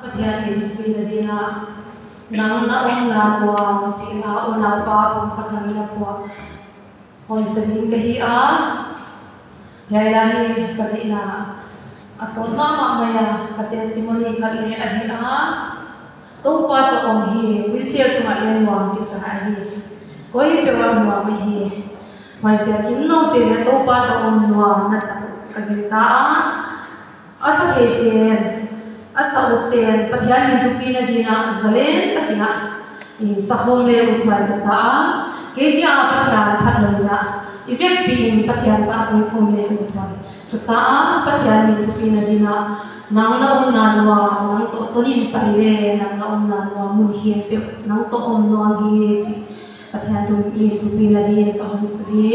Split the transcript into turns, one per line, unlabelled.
Pathian itu dina nang na la wa china ona pa pum khathang la po hon sanin kahi a yairahi kalina ason ma maya ka testimony khatle ahi a to pa to om hi wheelchair to ma len wang ki sa hi koi pe wa ma hi mai se kin no te to pa to om wa na sa ka gita a asa he asautten pathian tu pina dina zalen takina sahole uthwai ka sa ke kya pathian phatloina effect being pathian pa tu khomle uthwai ka sa pathian tu pina dina nang na nanwa nang to tonin paile nang na nanwa mun hien pe nang to om no gi chi pathian tu pina dina ka hom sri